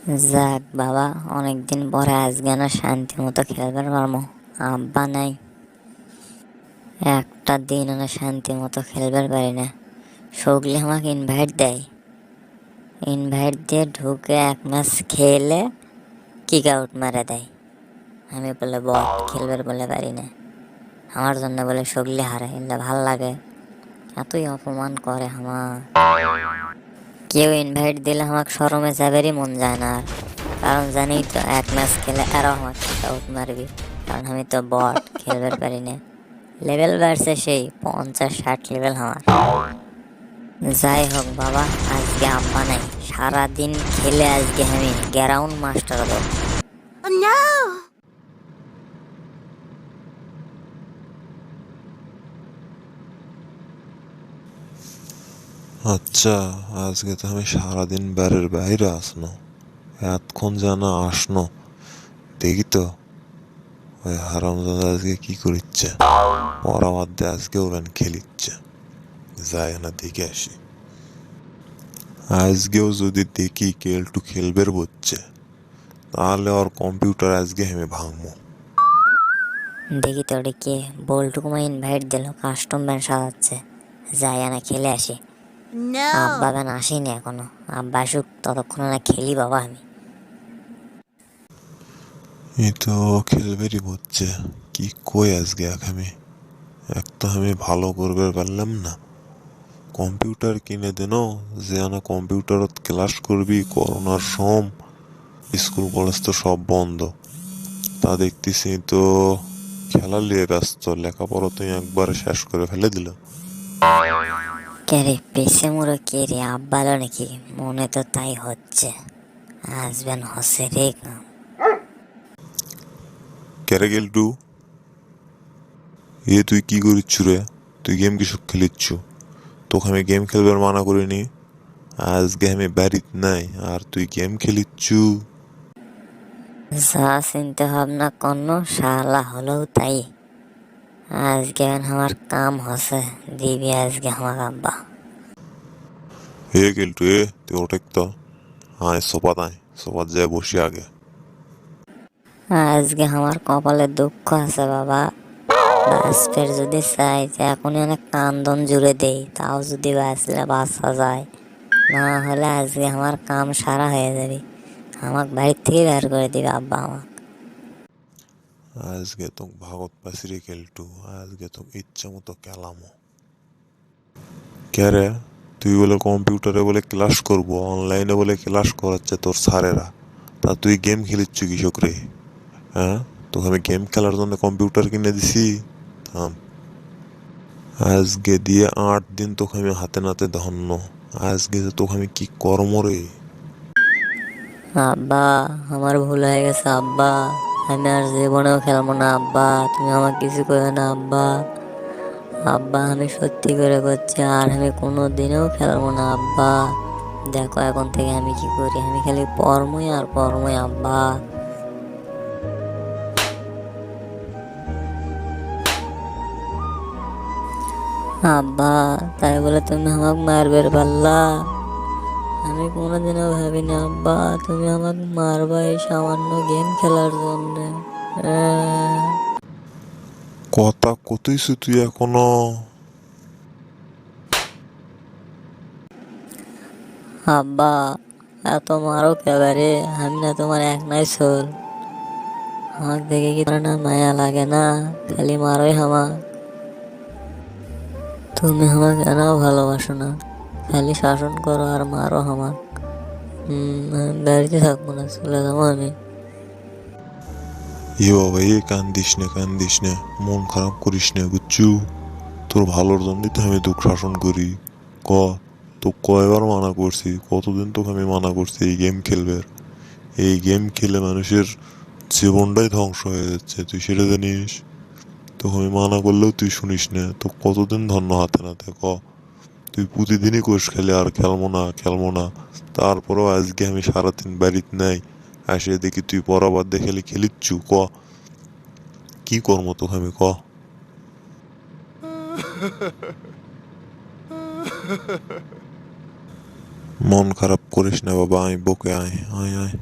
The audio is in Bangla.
যাক বাবা, অনেকদিন পরে আজকে না শান্তি মতো খেলবার পারবো। আব্বা নাই, একটা দিন না শান্তি মতো খেলবার পারি না। সগলি আমাকে ইনভাইট দেয়, ইনভাইট দিয়ে ঢুকে এক ম্যাচ খেলে কিক আউট মারা দেয়। আমি বলে বট খেলবার বলে পারি না, আমার জন্য বলে সগলি হারে, এলে ভাল লাগে। এতই অপমান করে আমার। কেউ ইনভাইট দিলে আমাকে শরমে যাবেরই মন যায় না আর, কারণ জানি তো এক ম্যাচ খেলে আরও আমাকে কিক আউট মারবি, কারণ আমি তো বট খেলবার পারি না। লেভেল বাড়ছে সেই 50-60 লেভেল আমার। যাই হোক বাবা, আজকে আব্বা নাই, সারাদিন খেলে আজকে আমি গ্রাউন্ড মাস্টার হব। Oh no! আচ্ছা, আজকে তো আমি সারাদিন বাড়ির বাইরে আসনো, এতক্ষণ জানা আসনো, দেখি তো ওই হারামজাদা আজকে কি করিচ্ছে। ওরা মধ্যে আজকে ওরান খেলিচ্ছে, যায় না দেখে আসি। আজকেও যদি দেখি কেলটু খেলবের বলছে, তাহলে ওর কম্পিউটার আজকে আমি ভাঙবো। দেখি তো ওটা কে, বল্টুকুমা ইনভাইট দিল, কাস্টম ব্যান্ড সাজাচ্ছে। যাই না খেলে আসি। আব্বা No! গান আসেনি এখনো, আব্বা আসুক ততক্ষণ না খেলি বাবা আমি। এই তো খেলবেরই হচ্ছে, কি কই আজকে আমি এক তো আমি ভালো করবে পারলাম না। কম্পিউটার কিনে দেন, যে না কম্পিউটারত ক্লাস করবি, করোনার সম স্কুল কলেজ তো সব বন্ধ। তা দেখতেছি তো খেলা নিয়ে ব্যস্ত, লেখাপড়া তো একবার শেষ করে ফেলে দিল। কে রে পেছে মুড়ো, কে রে আব্বা এলো নাকি? মনে তো তাই হচ্ছে, আসবেন হসে রে কাম। কেরে গেলটু, তুই কি করিচ্ছু রে? তুই গেম কিছু খেলিচ্ছু? তোকে আমি গেম খেলবার মানা করিনি? আজকে আমি বাড়িত নাই আর তুই গেম খেলিচ্ছু? যা চিন্তা ভাবনা করনো শালা হলেও তাই। আজকে আমার কাম হসে, দিবি আজকে আমার আব্বা। গেলটু, তুই ওঠেক তো, আয় সোফাত, আয় সোফাত যায় বসি আগে। আজকে আমার কপালে দুঃখ আছে বাবা। বাঁচতে যদি চাই যে এখনই অনেক কান্দন জুড়ে দেই, তাও যদি বাঁচলে বাঁচা যায়, না হলে আজকে আমার কাম সারা হয়ে যাবে। আমাকে বাড়ির থেকে বের করে দিবে আব্বা আমাকে। আজকে তো ভাগত পাসি রে কেলটু, আজকে তো ইচ্ছা মতো কেলামো। কে রে, তুই বলে কম্পিউটারে বলে ক্লাস করব, অনলাইনে বলে ক্লাস করাচ্ছে তোর স্যারেরা, তা তুই গেম খেলিচ্ছু কৃষক রে? হ্যাঁ, তোকে আমি গেম খেলার জন্য কম্পিউটার কিনে দিছি? থাম, আজকে দিয়ে 8 দিন তোকে আমি হাতে নাতে ধন্য। আজকে যে তোকে আমি কি কর্ম রে। আব্বা, আমার ভুল হয়ে গেছে আব্বা, আমি আর জীবনেও খেলবো না আব্বা, তুমি আমাকে কিছু করো না আব্বা। আব্বা আমি সত্যি করে করছি, আর আমি কোনো দিনেও খেলবো না আব্বা। দেখো এখন থেকে আমি কি করি, আমি খালি পড়মই আর পড়মই আব্বা। আব্বা, তাই বলে তুমি আমাকে মারবে পারলা? আমি কোনোদিনও ভাবিনি আব্বা তুমি আমাকে মারবা এই সামান্য গেম খেলার জন্য। কথা কতইছু তুই এখনো? আব্বা, এত মারো কেবারে, আমি না তোমার এক নাই সোল। আমাকে দেখে কি তোমার না মায়া লাগে না? খালি মারোই আমাক। তুমি আমাকে কেনও ভালোবাসো না, খালি শাসন করো আর মারো আমাক। আমি বাড়িতে থাকবো না, চলে যাবো আমি। বাবা, কান্দিস না কান্দিস না, মন খারাপ করিস না বুঝছু? তোর ভালোর জন্যই তো আমি তোকে শাসন করি। ক, তো কয়বার মানা করছি, কতদিন তোকে আমি মানা করছি এই গেম খেলবে? এই গেম খেলে মানুষের জীবনটাই ধ্বংস হয়ে যাচ্ছে, তুই সেটা জানিস? তোকে আমি মানা করলেও তুই শুনিস না, তো কতদিন ধন্য হাতে নাতে ক? তুই প্রতিদিনই কোষ খেলে আর খেলবো না খেলবো না, তারপরেও আজকে আমি সারাদিন বাড়িতে নাই, আসে দেখি তুই পরাবার দেখে খেলিচ্ছু। ক, কি কর্ম তোকে আমি ক? মন খারাপ করিস না বাবা, আয় বকে আয় আয় আয়।